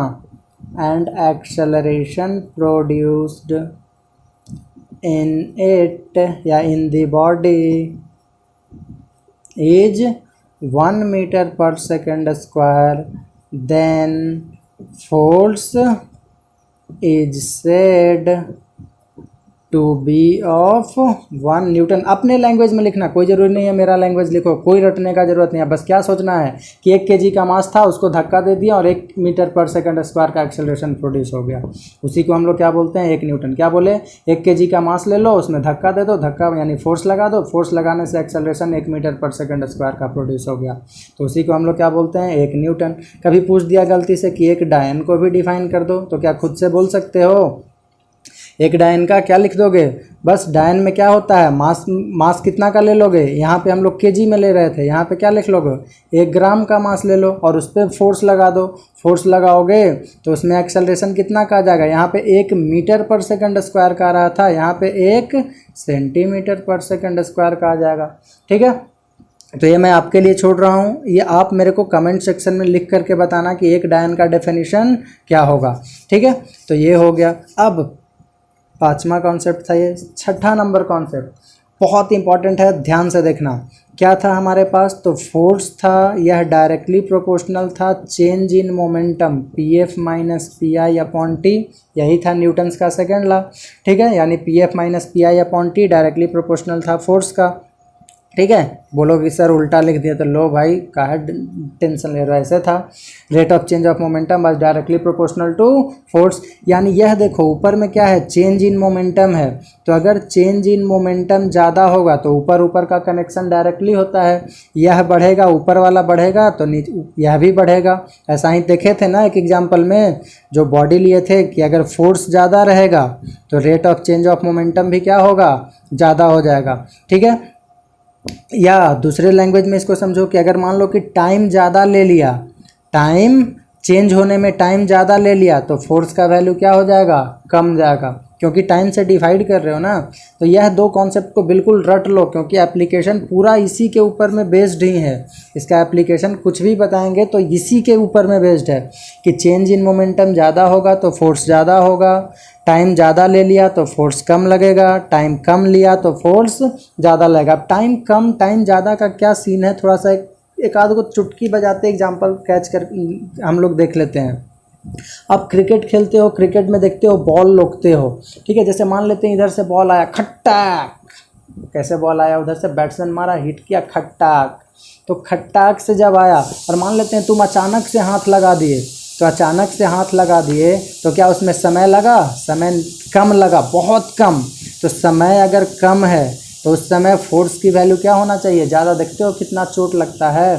and acceleration produced in it या in the body is 1 metre पर second square, then force is said to be of 1 newton. अपने language में लिखना, कोई ज़रूरी नहीं है मेरा लैंग्वेज लिखो, कोई रटने का ज़रूरत नहीं है। बस क्या सोचना है कि 1 kg का मास था, उसको धक्का दे दिया और 1 मीटर पर सेकंड स्क्वायर का एक्सेलरेशन प्रोड्यूस हो गया। उसी को हम लोग क्या बोलते हैं, 1 न्यूटन। क्या बोले, 1 kg का मास ले लो, उसमें धक्का दे दो, धक्का यानी फोर्स लगा दो, फोर्स लगाने से एक्सेलरेशन 1 मीटर पर सेकंड स्क्वायर का प्रोड्यूस हो गया। तो उसी को हम लोग क्या बोलते हैं, 1 न्यूटन। कभी पूछ दिया गलती से कि एक डायन को भी डिफाइन कर दो, तो क्या खुद से बोल सकते हो, एक डायन का क्या लिख दोगे, बस डायन में क्या होता है, मास कितना का ले लोगे, यहाँ पे हम लोग केजी में ले रहे थे, यहाँ पे क्या लिख लोगे, 1 ग्राम का मास ले लो और उस पर फोर्स लगा दो। फोर्स लगाओगे तो उसमें एक्सेलरेशन कितना का आ जाएगा, यहाँ पे 1 मीटर पर सेकंड स्क्वायर का आ रहा था, यहाँ पे 1 सेंटीमीटर पर सेकंड स्क्वायर का आ जाएगा। ठीक है, तो ये मैं आपके लिए छोड़ रहा हूँ, ये आप मेरे को कमेंट सेक्शन में लिख करके बताना कि एक डायन का डेफिनेशन क्या होगा। ठीक है, तो ये हो गया। अब 5वां कॉन्सेप्ट था ये। 6ठा नंबर कॉन्सेप्ट बहुत इंपॉर्टेंट है, ध्यान से देखना। क्या था हमारे पास, तो फोर्स था, यह डायरेक्टली प्रोपोर्शनल था change in momentum Pf minus P I upon T, यही था न्यूटन्स का सेकेंड लॉ। ठीक है, यानी Pf minus P I upon T directly proportional था फोर्स का। ठीक है, बोलोगे सर उल्टा लिख दिया, तो लो भाई काहे टेंशन ले रहा है, ऐसे था rate of change of momentum was directly proportional to force. यानी यह देखो ऊपर में क्या है, चेंज इन मोमेंटम है, तो अगर चेंज इन मोमेंटम ज़्यादा होगा तो ऊपर ऊपर का कनेक्शन डायरेक्टली होता है, यह बढ़ेगा ऊपर वाला बढ़ेगा तो नीचे यह भी बढ़ेगा। ऐसा ही देखे थे ना एक एग्जाम्पल में, जो बॉडी लिए थे कि अगर फोर्स ज़्यादा रहेगा तो rate of change of momentum भी क्या होगा, ज़्यादा हो जाएगा। ठीक है, या दूसरे लैंग्वेज में इसको समझो कि अगर मान लो कि टाइम ज़्यादा ले लिया, टाइम चेंज होने में टाइम ज़्यादा ले लिया, तो फोर्स का वैल्यू क्या हो जाएगा, कम जाएगा, क्योंकि टाइम से डिवाइड कर रहे हो ना। तो यह दो कॉन्सेप्ट को बिल्कुल रट लो, क्योंकि एप्लीकेशन पूरा इसी के ऊपर में बेस्ड ही है। इसका एप्लीकेशन कुछ भी बताएंगे तो इसी के ऊपर में बेस्ड है कि चेंज इन मोमेंटम ज़्यादा होगा तो फोर्स ज़्यादा होगा, टाइम ज़्यादा ले लिया तो फोर्स कम लगेगा, टाइम कम लिया तो फोर्स ज़्यादा लगेगा। टाइम कम टाइम ज़्यादा का क्या सीन है, थोड़ा सा एक आध को चुटकी बजाते एग्जांपल कैच कर हम लोग देख लेते हैं। आप क्रिकेट खेलते हो, क्रिकेट में देखते हो बॉल रोकते हो, ठीक है, जैसे मान लेते हैं इधर से बॉल आया खट्टाक, कैसे बॉल आया, उधर से बैट्समैन मारा हिट किया खट्टाक, तो खट्टाक से जब आया और मान लेते हैं तुम अचानक से हाथ लगा दिए, तो अचानक से हाथ लगा दिए तो क्या उसमें समय लगा, समय कम लगा, बहुत कम। तो समय अगर कम है तो उस समय फोर्स की वैल्यू क्या होना चाहिए, ज़्यादा। देखते हो कितना चोट लगता है,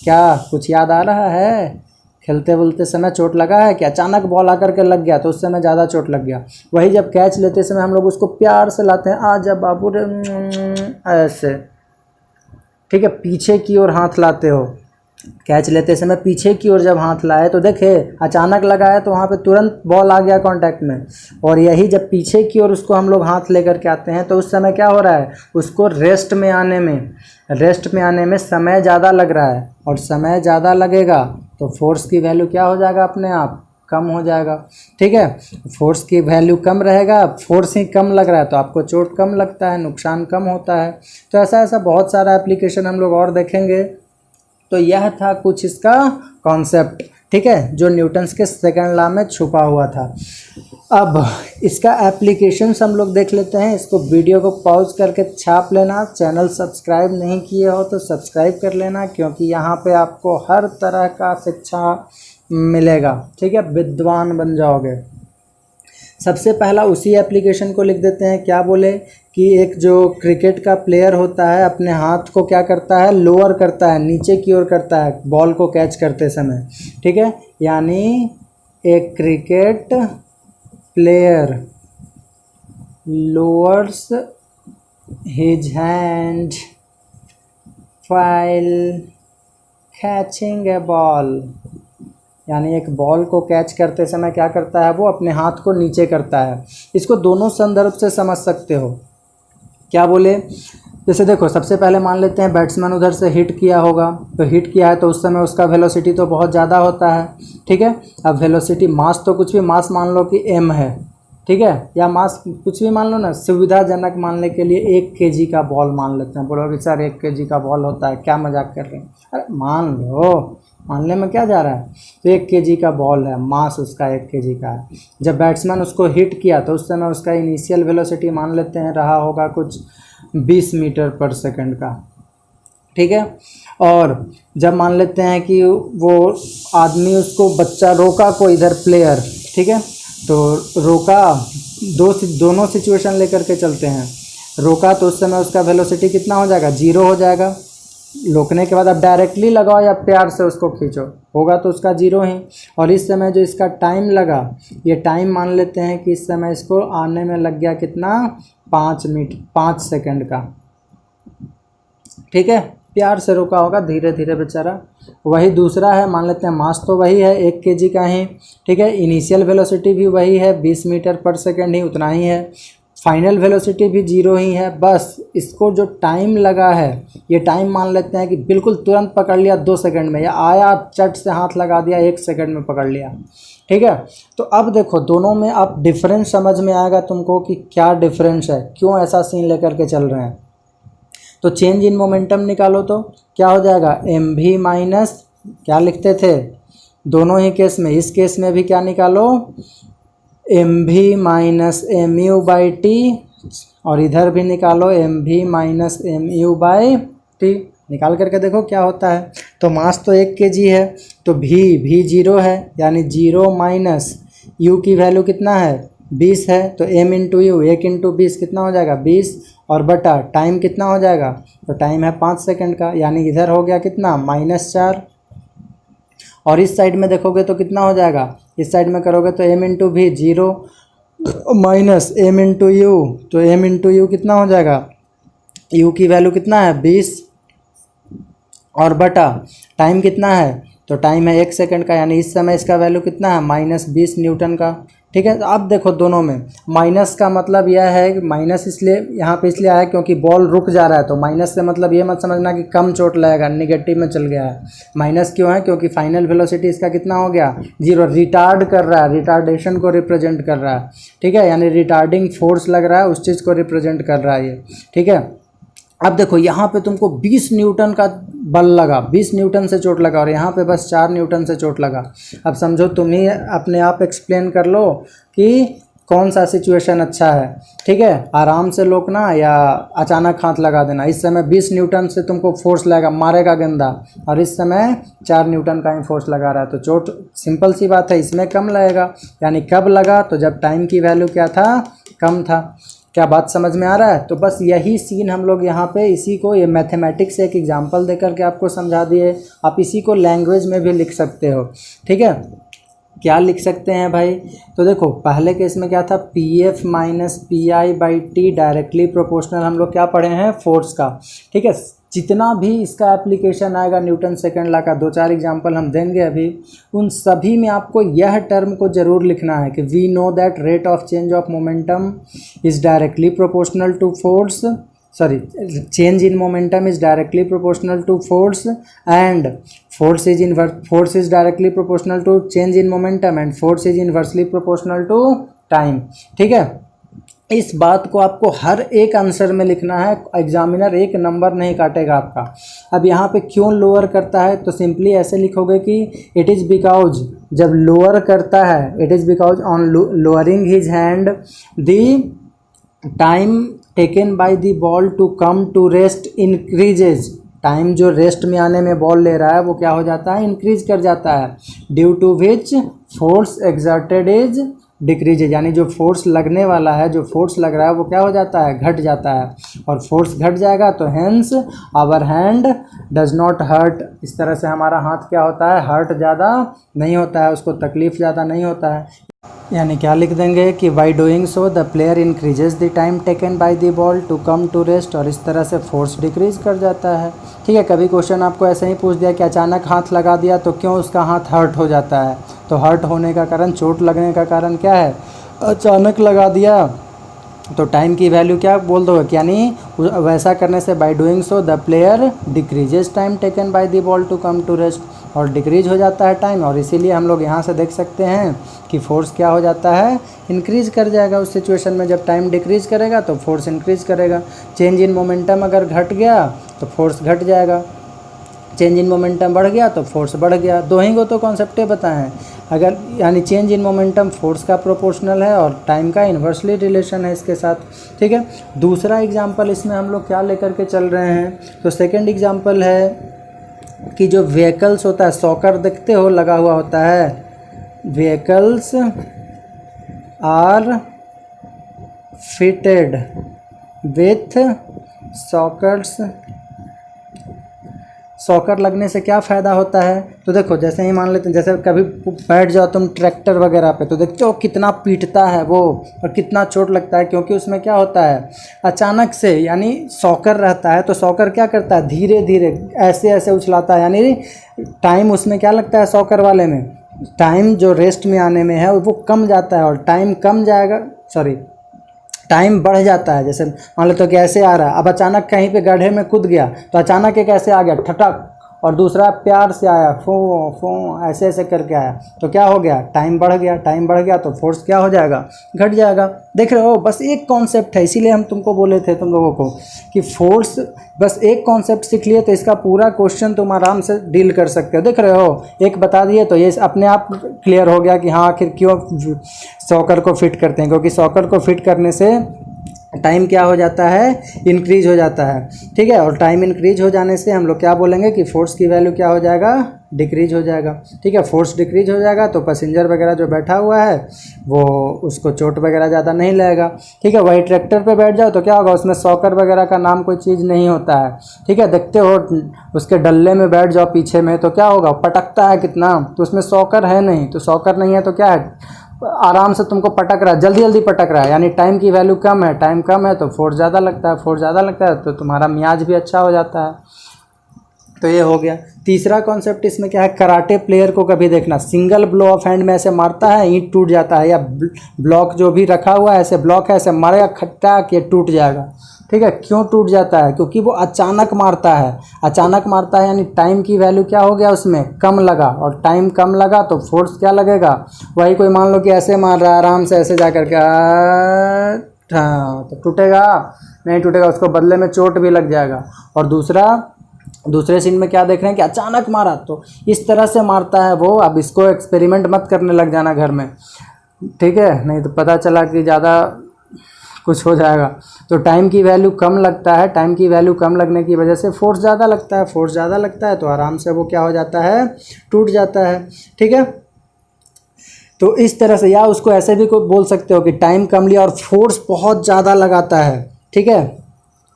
क्या कुछ याद आ रहा है, खेलते बोलते समय चोट लगा है कि अचानक बॉल आकर के लग गया तो उस समय ज़्यादा चोट लग गया। वही जब कैच लेते समय हम लोग उसको प्यार से लाते हैं, आ जा बाबू रे, ऐसे, ठीक है, पीछे की ओर हाथ लाते हो, कैच लेते समय पीछे की ओर जब हाथ लाए तो देखे अचानक लगाया तो वहाँ पे तुरंत बॉल आ गया कांटेक्ट में, और यही जब पीछे की ओर उसको हम लोग हाथ लेकर के आते हैं तो उस समय क्या हो रहा है, उसको रेस्ट में आने में समय ज़्यादा लग रहा है, और समय ज़्यादा लगेगा तो फोर्स की वैल्यू क्या हो जाएगा, अपने आप कम हो जाएगा। ठीक है, फोर्स की वैल्यू कम रहेगा, फोर्स ही कम लग रहा है तो आपको चोट कम लगता है, नुकसान कम होता है। तो ऐसा बहुत सारा एप्लीकेशन हम लोग और देखेंगे। तो यह था कुछ इसका कॉन्सेप्ट, ठीक है, जो न्यूटन्स के सेकंड लॉ में छुपा हुआ था। अब इसका एप्लीकेशंस हम लोग देख लेते हैं। इसको वीडियो को पॉज करके छाप लेना, चैनल सब्सक्राइब नहीं किए हो तो सब्सक्राइब कर लेना, क्योंकि यहाँ पे आपको हर तरह का शिक्षा मिलेगा, ठीक है, विद्वान बन जाओगे। सबसे पहला उसी एप्लीकेशन को लिख देते हैं, क्या बोले कि एक जो क्रिकेट का प्लेयर होता है अपने हाथ को क्या करता है, लोअर करता है, नीचे की ओर करता है बॉल को कैच करते समय, ठीक है, यानी एक cricket player lowers his hand while catching a ball, यानी एक बॉल को कैच करते समय क्या करता है, वो अपने हाथ को नीचे करता है। इसको दोनों संदर्भ से समझ सकते हो। क्या बोले, जैसे देखो सबसे पहले मान लेते हैं बैट्समैन उधर से हिट किया होगा, तो हिट किया है तो उस समय उसका वेलोसिटी तो बहुत ज़्यादा होता है, ठीक है। अब वेलोसिटी मास तो कुछ भी, मास मान लो कि m है, ठीक है, या मास कुछ भी मान लो ना, सुविधाजनक मानने के लिए 1 kg का बॉल मान लेते हैं। बोलोगे सर 1 kg का बॉल होता है, क्या मजाक कर रहे हैं? अरे मान लो, मानने में क्या जा रहा है, तो 1 kg का बॉल है, मास उसका 1 kg का है। जब बैट्समैन उसको हिट किया तो उस समय उसका इनिशियल वेलोसिटी मान लेते हैं रहा होगा कुछ 20 मीटर पर सेकंड का, ठीक है। और जब मान लेते हैं कि वो आदमी उसको बच्चा रोका, को इधर प्लेयर, ठीक है, तो रोका, दोनों सिचुएशन लेकर के चलते हैं। रोका तो उस समय उसका वेलोसिटी कितना हो जाएगा, 0 हो जाएगा। रोकने के बाद अब डायरेक्टली लगाओ या प्यार से उसको खींचो, होगा तो उसका 0 ही। और इस समय जो इसका टाइम लगा, ये टाइम मान लेते हैं कि इस समय इसको आने में लग गया कितना, 5 सेकंड का, ठीक है। प्यार से रोका होगा, धीरे धीरे बेचारा। वही दूसरा है, मान लेते हैं मास तो वही है 1 kg का ही, ठीक है। इनिशियल वेलोसिटी भी वही है 20 मीटर पर सेकंड ही, उतना ही है। फाइनल वेलोसिटी भी 0 ही है। बस इसको जो टाइम लगा है, ये टाइम मान लेते हैं कि बिल्कुल तुरंत पकड़ लिया 2 सेकंड में, या आया चट से हाथ लगा दिया 1 सेकंड में पकड़ लिया, ठीक है। तो अब देखो दोनों में अब डिफरेंस समझ में आएगा तुमको कि क्या डिफरेंस है, क्यों ऐसा सीन लेकर के चल रहे हैं। तो चेंज इन मोमेंटम निकालो तो क्या हो जाएगा, mv माइनस, क्या लिखते थे दोनों ही केस में, इस केस में भी क्या निकालो, mv minus mu by T, और इधर भी निकालो mv minus mu by T. निकाल करके देखो क्या होता है। तो मास तो 1 kg है, तो v 0 है, यानी 0 माइनस u की वैल्यू कितना है, 20 है, तो m इंटू यू, 1 इंटू 20 कितना हो जाएगा, 20, और बटा टाइम कितना हो जाएगा, तो टाइम है 5 सेकंड का, यानी इधर हो गया कितना, -4। और इस साइड में देखोगे तो कितना हो जाएगा, इस साइड में करोगे तो m इंटू भी 0 माइनस m इंटू यू, तो m इंटू यू कितना हो जाएगा, u की वैल्यू कितना है 20, और बटा टाइम कितना है, तो टाइम है 1 सेकंड का, यानी इस समय इसका वैल्यू कितना है, -20 न्यूटन का, ठीक है। तो अब देखो दोनों में माइनस का मतलब यह है कि माइनस इसलिए यहाँ पे इसलिए आया क्योंकि बॉल रुक जा रहा है, तो माइनस से मतलब ये मत समझना कि कम चोट लगेगा, निगेटिव में चल गया है। माइनस क्यों है, क्योंकि फाइनल वेलोसिटी इसका कितना हो गया, 0, रिटार्ड कर रहा है, रिटार्डेशन को रिप्रेजेंट कर रहा है, ठीक है, यानी रिटार्डिंग फोर्स लग रहा है, उस चीज़ को रिप्रेजेंट कर रहा है ये, ठीक है। अब देखो यहाँ पे तुमको 20 न्यूटन का बल लगा, 20 न्यूटन से चोट लगा, और यहाँ पे बस 4 न्यूटन से चोट लगा। अब समझो तुम ही अपने आप एक्सप्लेन कर लो कि कौन सा सिचुएशन अच्छा है, ठीक है। आराम से रोकना या अचानक हाथ लगा देना। इस समय 20 न्यूटन से तुमको फोर्स लगेगा, मारेगा गंदा, और इस समय 4 न्यूटन का ही फोर्स लगा रहा है, तो चोट सिंपल सी बात है इसमें कम लगेगा। यानी कब लगा, तो जब टाइम की वैल्यू क्या था, कम था। क्या बात समझ में आ रहा है। तो बस यही सीन हम लोग यहाँ पे इसी को, ये मैथमेटिक्स से एक एग्जांपल देकर के आपको समझा दिए। आप इसी को लैंग्वेज में भी लिख सकते हो, ठीक है। क्या लिख सकते हैं भाई, तो देखो पहले केस में क्या था, P F minus P I by T directly proportional, हम लोग क्या पढ़े हैं, फोर्स का, ठीक है। जितना भी इसका एप्लीकेशन आएगा न्यूटन सेकंड लॉ का, 2-4 एग्जांपल हम देंगे अभी, उन सभी में आपको यह टर्म को जरूर लिखना है कि we know that rate of change of momentum is directly proportional to force, sorry, change in momentum is directly proportional to force, and force is directly proportional to change in momentum, and force is inversely proportional to time, ठीक है। इस बात को आपको हर एक answer में लिखना है, एग्जामिनर एक नंबर नहीं काटेगा आपका। अब यहाँ पे क्यों लोअर करता है, तो सिंपली ऐसे लिखोगे कि इट इज़ बिकॉज, जब लोअर करता है, it is because on lowering his hand the time taken by the ball to come to rest increases, time जो रेस्ट में आने में बॉल ले रहा है वो क्या हो जाता है, इंक्रीज कर जाता है, due to which force exerted is decreases, यानी जो फोर्स लगने वाला है, जो फोर्स लग रहा है वो क्या हो जाता है, घट जाता है। और फोर्स घट जाएगा तो hence our hand does not hurt, इस तरह से हमारा हाथ क्या होता है, हर्ट ज़्यादा नहीं होता है, उसको तकलीफ़ ज़्यादा नहीं होता है। यानी क्या लिख देंगे कि by doing so the player increases the time taken by the ball to come to rest, और इस तरह से फोर्स डिक्रीज कर जाता है। ठीक है, कभी क्वेश्चन आपको ऐसे ही पूछ दिया कि अचानक हाथ लगा दिया तो क्यों उसका हाथ हर्ट हो जाता है, तो हर्ट होने का कारण, चोट लगने का कारण क्या है, अचानक लगा दिया, तो टाइम की वैल्यू क्या बोल दो, यानी वैसा करने से by doing so the player decreases time taken by the ball to come to rest, और डिक्रीज हो जाता है टाइम, और इसीलिए हम लोग यहाँ से देख सकते हैं कि फोर्स क्या हो जाता है, इंक्रीज कर जाएगा उस सिचुएशन में। जब टाइम डिक्रीज करेगा तो फोर्स इंक्रीज करेगा। चेंज इन मोमेंटम अगर घट गया तो फोर्स घट जाएगा, चेंज इन मोमेंटम बढ़ गया तो फोर्स बढ़ गया। दो ही को तो कॉन्सेप्टें बताए हैं। अगर यानी चेंज इन मोमेंटम फोर्स का प्रोपोर्शनल है और टाइम का इन्वर्सली रिलेशन है इसके साथ। ठीक है, दूसरा एग्जांपल इसमें हम लोग क्या लेकर के चल रहे हैं, तो सेकंड एग्जांपल है कि जो व्हीकल्स होता है, सॉकर देखते हो लगा हुआ होता है, vehicles are fitted with shockers. Shocker लगने से क्या फ़ायदा होता है, तो देखो जैसे ही मान लेते हैं, जैसे कभी बैठ जाओ तुम ट्रैक्टर वगैरह पे तो देखते हो कितना पीटता है वो और कितना चोट लगता है, क्योंकि उसमें क्या होता है, अचानक से, यानी सॉकर रहता है तो सॉकर क्या करता है, धीरे धीरे ऐसे ऐसे उछलाता है, यानी टाइम उसमें क्या लगता है, सॉकर वाले में टाइम जो रेस्ट में आने में है वो कम जाता है, और टाइम कम जाएगा, सॉरी टाइम बढ़ जाता है। जैसे मान लो तो कि ऐसे आ रहा है, अब अचानक कहीं पे गड्ढे में कूद गया तो अचानक एक ऐसे आ गया ठटक, और दूसरा प्यार से आया फो फो, ऐसे ऐसे करके आया, तो क्या हो गया, टाइम बढ़ गया। टाइम बढ़ गया तो फोर्स क्या हो जाएगा, घट जाएगा। देख रहे हो, बस एक कॉन्सेप्ट है, इसीलिए हम तुमको बोले थे तुम लोगों को कि फोर्स, बस एक कॉन्सेप्ट सीख लिए तो इसका पूरा क्वेश्चन तुम आराम से डील कर सकते हो। देख रहे हो, एक बता दिए तो ये अपने आप क्लियर हो गया कि हाँ आखिर क्यों सॉकर को फिट करते हैं, क्योंकि सॉकर को फिट करने से टाइम क्या हो जाता है, इंक्रीज हो जाता है। ठीक है, और टाइम इंक्रीज हो जाने से हम लोग क्या बोलेंगे कि फोर्स की वैल्यू क्या हो जाएगा, डिक्रीज हो जाएगा। ठीक है, फोर्स डिक्रीज हो जाएगा तो पैसेंजर वगैरह जो बैठा हुआ है वो उसको चोट वगैरह ज़्यादा नहीं लगेगा। ठीक है, वही ट्रैक्टर पे बैठ जाओ तो क्या होगा, उसमें सॉकर वगैरह का नाम कोई चीज़ नहीं होता है। ठीक है, देखते हो उसके डल्ले में बैठ जाओ पीछे में तो क्या होगा, पटकता है कितना, तो उसमें सॉकर है नहीं, तो सॉकर नहीं है तो क्या है, आराम से तुमको पटक रहा है, जल्दी जल्दी पटक रहा है, यानी टाइम की वैल्यू कम है, टाइम कम है तो फोर्स ज़्यादा लगता है, फोर्स ज़्यादा लगता है तो तुम्हारा मियाज भी अच्छा हो जाता है। तो ये हो गया। तीसरा कॉन्सेप्ट इसमें क्या है, कराटे प्लेयर को कभी देखना, सिंगल ब्लो ऑफ हैंड में ऐसे मारता है, ईंट टूट जाता है, या ब्लॉक जो भी रखा हुआ है ऐसे ब्लॉक है, ऐसे मारेगा खट्टा ये टूट जाएगा। ठीक है, क्यों टूट जाता है, क्योंकि वो अचानक मारता है। अचानक मारता है यानी टाइम की वैल्यू क्या हो गया, उसमें कम लगा, और टाइम कम लगा तो फोर्स क्या लगेगा, वही कोई मान लो कि ऐसे मार रहा है आराम से, ऐसे जा करके हाँ तो टूटेगा नहीं, टूटेगा, उसको बदले में चोट भी लग जाएगा। और दूसरे सीन में क्या देख रहे हैं कि अचानक मारा, तो इस तरह से मारता है वो। अब इसको एक्सपेरिमेंट मत करने लग जाना घर में, ठीक है, नहीं तो पता चला कि ज़्यादा कुछ हो जाएगा। तो टाइम की वैल्यू कम लगता है, टाइम की वैल्यू कम लगने की वजह से फोर्स ज़्यादा लगता है, फोर्स ज़्यादा लगता है तो आराम से वो क्या हो जाता है, टूट जाता है। ठीक है, तो इस तरह से, या उसको ऐसे भी कोई बोल सकते हो कि टाइम कम लिया और फोर्स बहुत ज़्यादा लगाता है। ठीक है,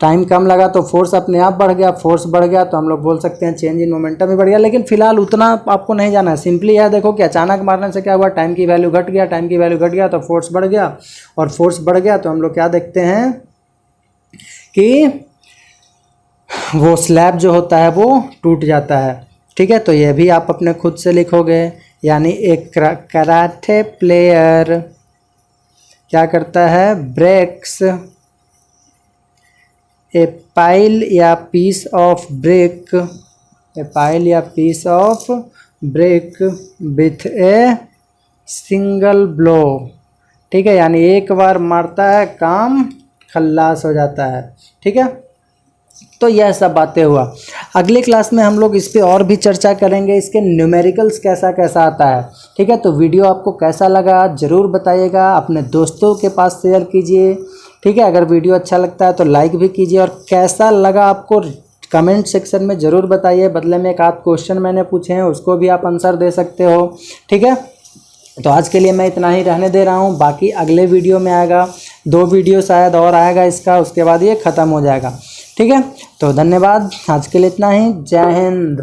टाइम कम लगा तो फोर्स अपने आप बढ़ गया, फोर्स बढ़ गया तो हम लोग बोल सकते हैं चेंज इन मोमेंटम भी बढ़ गया। लेकिन फिलहाल उतना आपको नहीं जाना है, सिंपली यह देखो कि अचानक मारने से क्या हुआ, टाइम की वैल्यू घट गया, टाइम की वैल्यू घट गया तो फोर्स बढ़ गया, और फोर्स बढ़ गया तो हम लोग क्या देखते हैं कि वो स्लैब जो होता है वो टूट जाता है। ठीक है, तो ये भी आप अपने खुद से लिखोगे, यानी एक कराटे प्लेयर क्या करता है, ब्रेक्स ए पाइल या piece of break, a pile या piece of break with a single blow. ठीक है, यानी एक बार मारता है, काम खल्लास हो जाता है। ठीक है, तो यह सब बातें हुआ। अगली क्लास में हम लोग इस पे और भी चर्चा करेंगे, इसके न्यूमेरिकल्स कैसा कैसा आता है। ठीक है, तो वीडियो आपको कैसा लगा ज़रूर बताइएगा, अपने दोस्तों के पास शेयर कीजिए। ठीक है, अगर वीडियो अच्छा लगता है तो लाइक भी कीजिए, और कैसा लगा आपको कमेंट सेक्शन में ज़रूर बताइए। बदले में एक आध क्वेश्चन मैंने पूछे हैं उसको भी आप आंसर दे सकते हो। ठीक है, तो आज के लिए मैं इतना ही रहने दे रहा हूँ, बाकी अगले वीडियो में आएगा, 2 वीडियो शायद और आएगा इसका, उसके बाद ये ख़त्म हो जाएगा। ठीक है, तो धन्यवाद, आज के लिए इतना ही। जय हिंद।